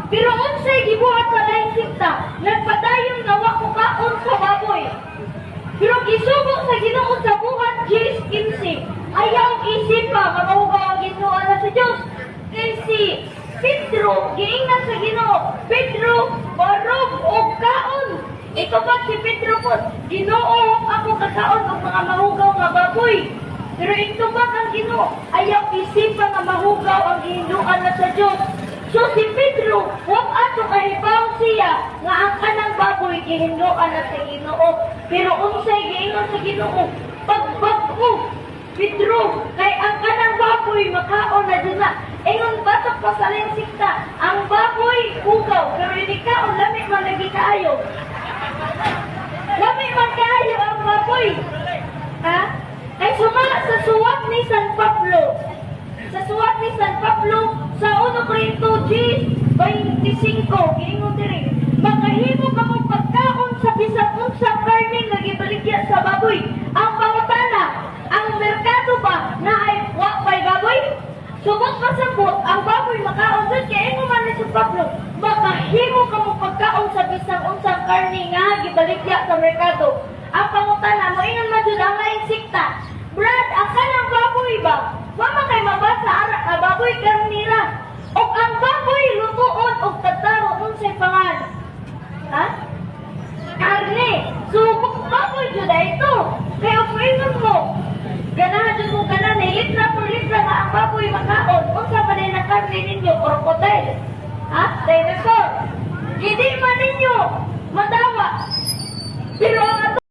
Pero unsay gibuhat sa laing sikta, nagpadayon nga wa ko kaon sa baboy. Pero gisugo sa Ginoo sa buhat Gs 15. Ayaw isip pa makahugaw ang Ginoo ala sa Dios. Kay si Pedro giingnan sa Ginoo. Pedro barog og kaon. Ito ba si Pedro po? Ginoo ako kakaon og mga mahugaw nga baboy. Pero ito ba kang Ginoo? Ayaw isip pa nga mahugaw ang gihinduan na sa Dios. So si Pedro, wag ato kahibaw siya nga ang kanang baboy gihinduan na sa Ginoo. Pero unsay giingon sa Ginoo, pagbag-o Pedro, kay ang kanang baboy makaon na dyan na. Ingon batok pa sa ling sikta, ang baboy ugaw, pero hindi kaon, lami man lagi kaayo. Lami man kaayo ang baboy. Ha? Kay sumala sa suwat ni San Pablo. Sa suwat ni San Pablo, sa 1 Corinto 25, giingon diri, makahimo ka mong pagkaon sa bisang unsang karne nga gibaligya sa baboy. Ang pangutana, ang merkado ba na ay wa pay baboy? Subok pasabot, ang baboy makaon dun kay ingon man ni San Pablo, makahimo ka mong pagkaon sa bisang unsang karne nga gibaligya sa merkado. Ang pangutana mo ingon man jud ang laing sikta. Brad, ang kanang baboy ba? Wa man kay mabasa ara ka baboy karnira. Og ang baboy lutuon og tataro unsay pangan? Ha? Karne. Subok baboy jud ito. Kaya og ingon mo, ganahan jud mo ganan ni litra por litra nga ang baboy makaon. Unsa man na karne ninyo crocodile? Ha? Dinosaur. Hindi man ninyo madamo